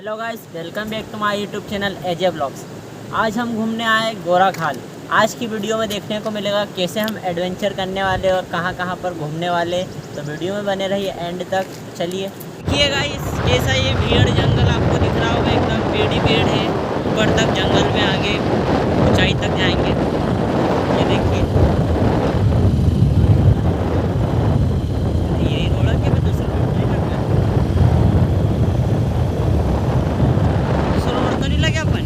Hello guys, welcome back to my YouTube channel AJVLOGs। आज हम घूमने आए गोराखाल। आज की वीडियो में देखने को मिलेगा कैसे हम एडवेंचर करने वाले और कहां कहां पर घूमने वाले, तो वीडियो में बने रहिए एंड तक। चलिए देखिए गाइस, कैसा ये भीड़ जंगल आपको दिख रहा होगा, एकदम पेड़ ही पेड़ है। ऊपर तक जंगल में आगे ऊंचाई तक जाएंगे। ये देखिए, यही रोड है कि मैं दूसरा रोड नहीं लग गया, दूसरा रोड तो नहीं लगे अपन।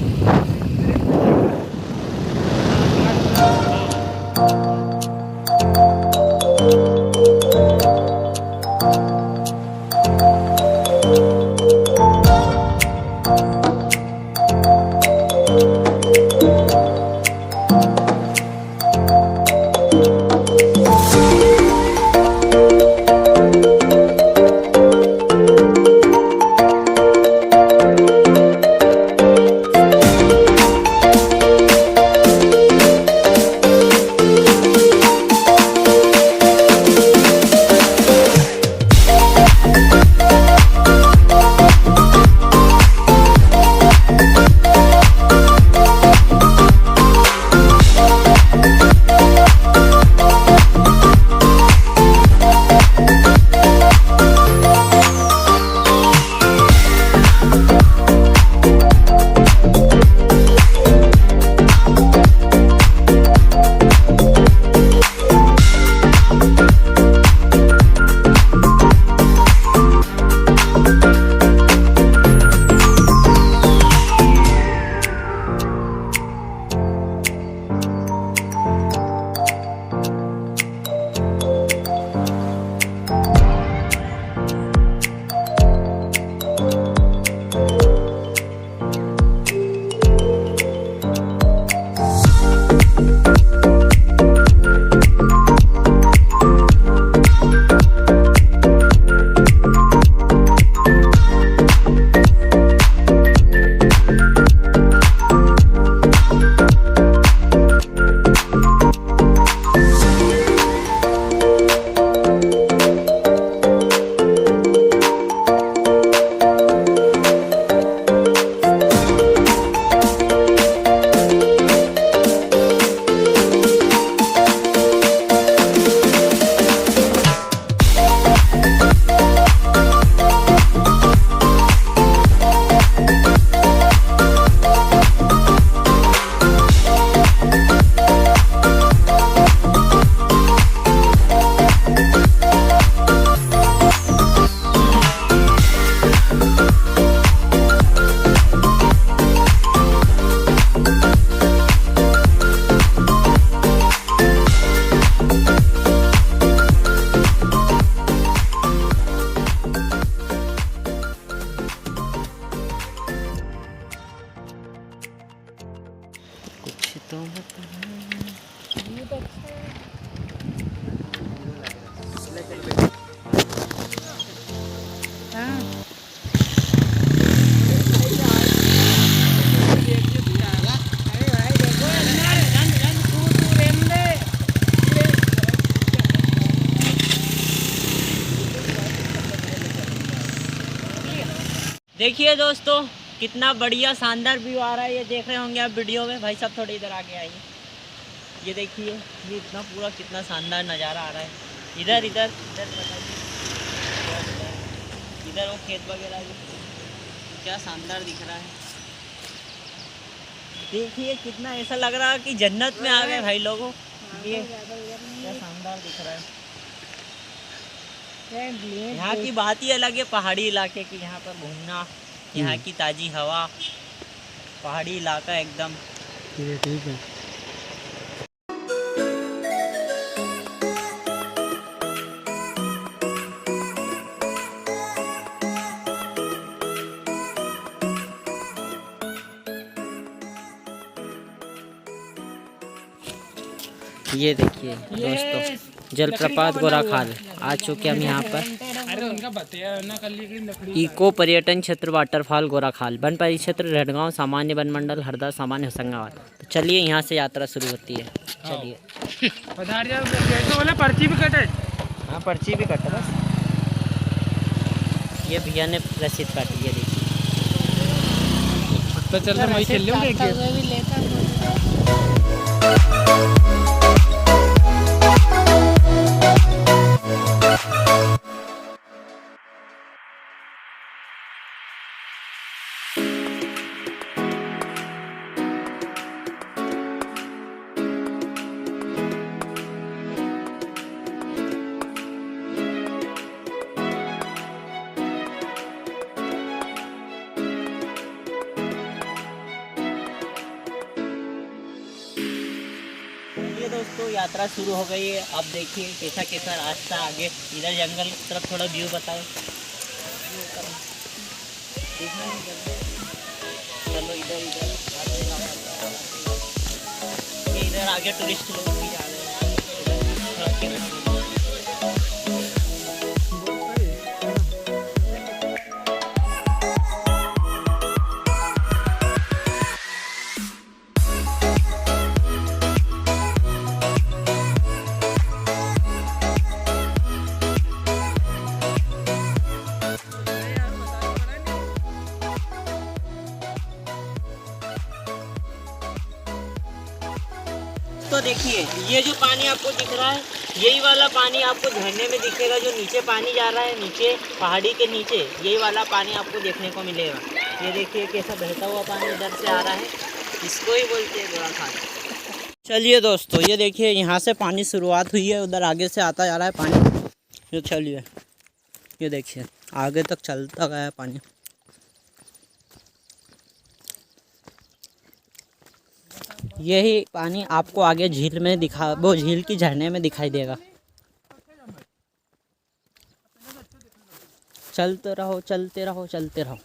देखिए दोस्तों, कितना बढ़िया शानदार व्यू आ रहा है। ये देख रहे होंगे आप वीडियो में। भाई सब थोड़े इधर आगे आइए। ये देखिए, ये इतना पूरा कितना शानदार नज़ारा आ रहा है। इधर इधर इधर बताइए, इधर वो खेत वगैरह भी क्या शानदार दिख रहा है। देखिए कितना ऐसा लग रहा है कि जन्नत में आ गए भाई लोगों। ये क्या शानदार दिख रहा है। यहाँ की बात ही अलग है, पहाड़ी इलाके की। यहाँ पर घूमना, यहाँ की ताज़ी हवा, पहाड़ी इलाका एकदम। ठीक है। ये देखिए दोस्तों, जलप्रपात गोराखाल आ चुके हम यहाँ पर। इको पर्यटन क्षेत्र वाटरफॉल गोराखाल, वन परिक्षेत्र रेडगांव, सामान्य वन मंडल हरदा, सामान्य होशंगाबाद। तो चलिए यहाँ से यात्रा शुरू होती है। चलिए पर्ची भी कटे। हाँ, पर्ची भी कटे बस। ये भैया ने रसीद काटी है, देखिए। तो चल रहा मैं खेल लूँगा एक गेम। दोस्तों यात्रा शुरू हो गई है। अब देखिए कैसा कैसा रास्ता आगे, इधर जंगल की तरफ थोड़ा व्यू बताओ। चलो इधर इधर इधर आगे टूरिस्ट लोग भी जा रहे हैं। तो देखिए ये जो पानी आपको दिख रहा है, यही वाला पानी आपको झरने में दिखेगा। जो नीचे पानी जा रहा है, नीचे पहाड़ी के नीचे यही वाला पानी आपको देखने को मिलेगा। ये देखिए कैसा बहता हुआ पानी इधर से आ रहा है, इसको ही बोलते हैं गोराखाल। चलिए दोस्तों ये देखिए यहाँ से पानी शुरुआत हुई है, उधर आगे से आता जा रहा है पानी। ये चलिए ये देखिए आगे तक चलता गया है पानी। यही पानी आपको आगे झील में वो झील की झरने में दिखाई देगा। चलते रहो चलते रहो चलते रहो।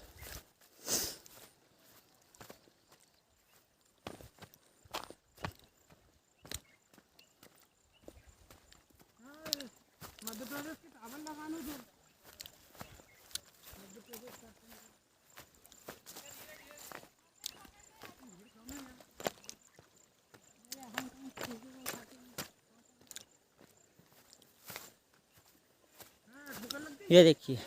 ये देखिए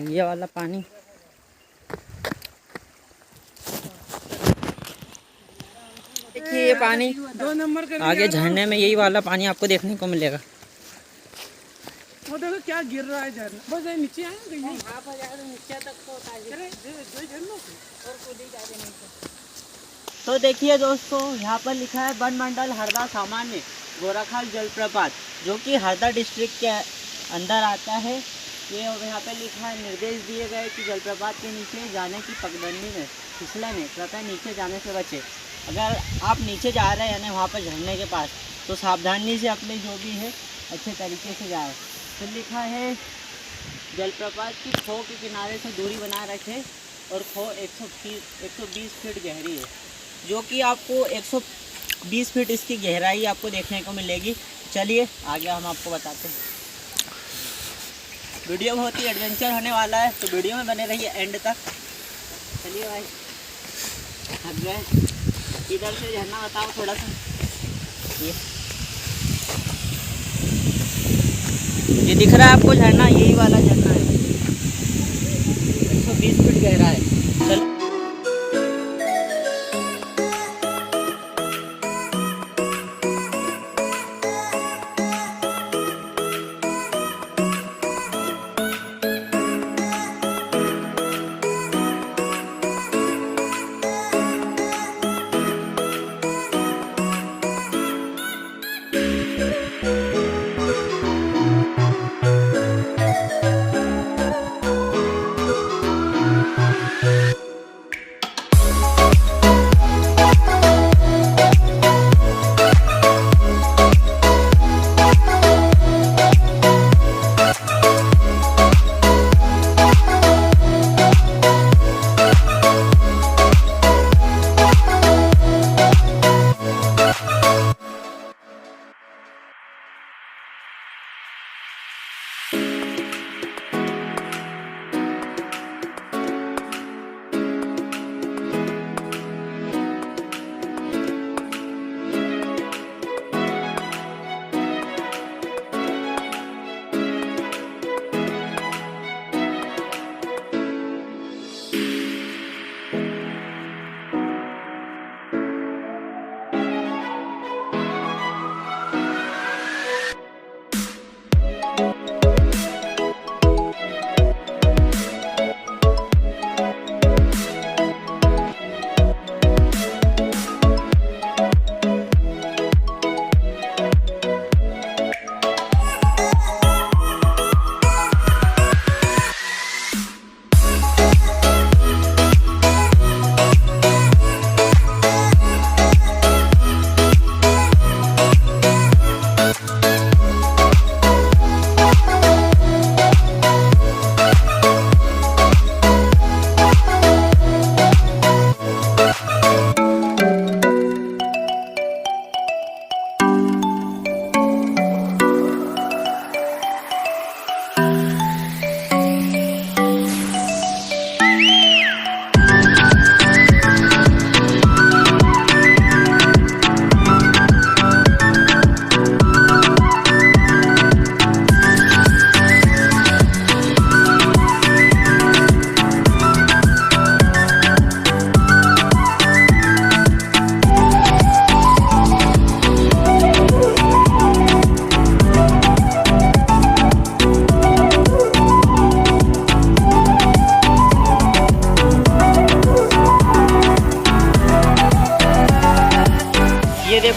ये वाला पानी देखिए, ये पानी 2 नंबर आगे झरने में यही वाला पानी आपको देखने को मिलेगा। वो देखो क्या गिर रहा है झरना, बस नीचे आए नीचे तक तो देखिए दोस्तों यहाँ पर लिखा है वन मंडल हरदा सामान्य गोराखाल जलप्रपात, जो कि हरदा डिस्ट्रिक्ट के अंदर आता है। ये यहाँ पे लिखा है निर्देश दिए गए कि जलप्रपात के नीचे जाने की पगडंडी में फिसलन है, कृपया नीचे जाने से बचे। अगर आप नीचे जा रहे हैं यानी वहाँ पर झरने के पास, तो सावधानी से अपने जो भी है अच्छे तरीके से जाए। फिर लिखा है जलप्रपात की खो के किनारे से दूरी बनाए रखें और खो 120 फीट गहरी है, जो कि आपको 120 फीट इसकी गहराई आपको देखने को मिलेगी। चलिए आगे हम आपको बताते हैं। वीडियो बहुत ही एडवेंचर होने वाला है, तो वीडियो में बने रहिए एंड तक। चलिए भाई थक गए, इधर से झरना बताओ थोड़ा सा। ये दिख रहा है आपको झरना, यही वाला झरना है, 120 फीट गहरा है। चल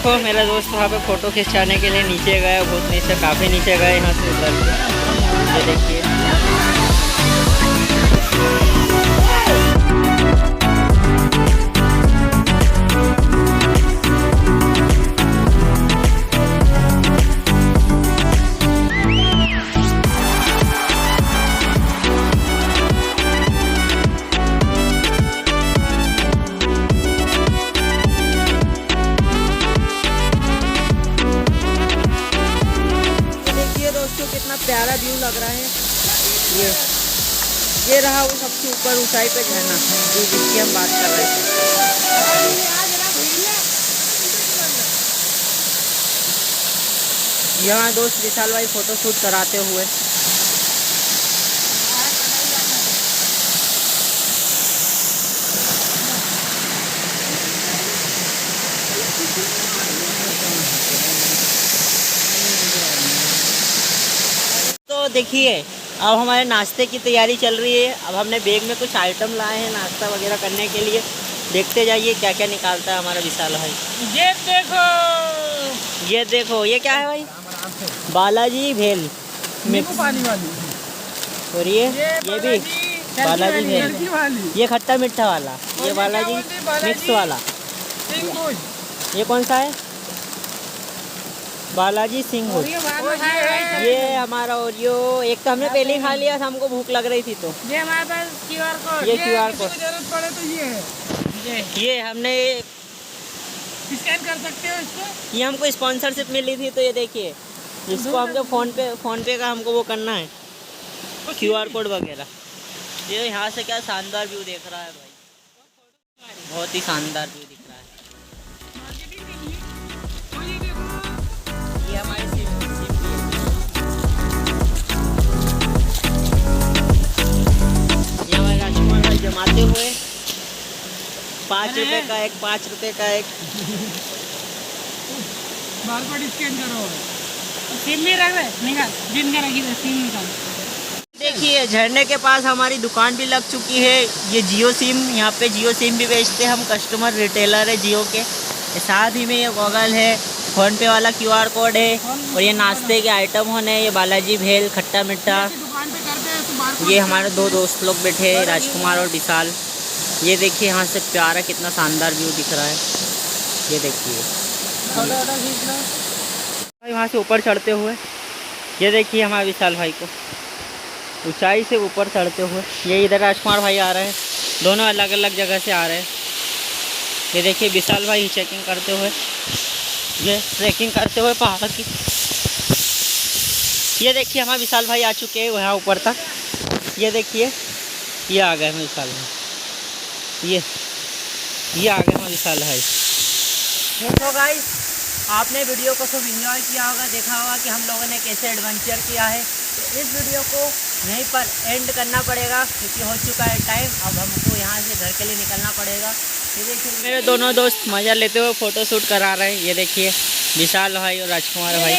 देखो मेरा दोस्त वहाँ पे फ़ोटो खिंचाने के लिए नीचे गया, बहुत नीचे, काफ़ी नीचे गए यहाँ से उतर के। ये देखिए कितना प्यारा व्यू लग रहा है। ये रहा वो सबसे ऊपर ऊंचाई पे झरना जिसकी हम बात कर रहे थे। यहाँ दोस्त विशाल भाई फोटो शूट कराते हुए। तो देखिए अब हमारे नाश्ते की तैयारी चल रही है। अब हमने बैग में कुछ आइटम लाए हैं नाश्ता वगैरह करने के लिए। देखते जाइए क्या क्या निकालता है हमारा विशाल भाई। ये देखो ये क्या है भाई? बालाजी भेल मिक्स पानी वाली। और ये भी बालाजी भेल। ये खट्टा मीठा वाला, ये बालाजी मिक्स वाला। ये कौन सा है? बालाजी सिंह। ये हमारा ओरियो एक तो हमने पहले ही खा लिया था, हमको भूख लग रही थी तो। ये हमारे पास QR कोड। ये QR कोड जरूरत पड़े तो ये हमने स्कैन कर सकते हो इसको। ये हमको स्पॉन्सरशिप मिली थी तो ये देखिए जिसको हमको फ़ोन पे का हमको वो करना है QR कोड वगैरह। ये यहाँ से क्या शानदार व्यू देख रहा है भाई, बहुत ही शानदार व्यू दिख रहा है। ये हमारी ये हमारे राजकुमार भाई जमाते हुए 5 रुपए का एक, 5 रुपए का एक। बारकोड स्कैन करो। सिम भी रख दे, निकाल जिन का रखी है सिम निकाल। देखिए झरने के पास हमारी दुकान भी लग चुकी है। ये जियो सिम, यहाँ पे जियो सिम भी बेचते हैं हम, कस्टमर रिटेलर है जियो के। साथ ही में ये गॉगल है, फ़ोन पे वाला QR कोड है और ये नाश्ते के आइटम होने, ये बालाजी भेल खट्टा मीठा। ये हमारे दो दोस्त लोग बैठे हैं, राजकुमार और विशाल। ये देखिए यहाँ से प्यारा कितना शानदार व्यू दिख रहा है। ये देखिए भाई वहाँ से ऊपर चढ़ते हुए, ये देखिए हमारे विशाल भाई को ऊंचाई से ऊपर चढ़ते हुए। ये इधर राजकुमार भाई आ रहे हैं, दोनों अलग अलग जगह से आ रहे हैं। ये देखिए विशाल भाई चेकिंग करते हुए, ये ट्रैकिंग करते हुए पहाड़ की। ये देखिए हमारे विशाल भाई आ चुके हैं वहाँ ऊपर तक। ये देखिए ये आ गए हमारे विशाल भाई, ये आ गए हमारे विशाल भाई। तो गाइस आपने वीडियो को खूब इंजॉय किया होगा, देखा होगा कि हम लोगों ने कैसे एडवेंचर किया है। तो इस वीडियो को यहीं पर एंड करना पड़ेगा क्योंकि हो चुका है टाइम। अब हमको यहाँ से घर के लिए निकलना पड़ेगा। ये देखिए मेरे दोनों दोस्त मज़ा लेते हुए फ़ोटो शूट करा रहे हैं। ये देखिए विशाल भाई और राजकुमार भाई।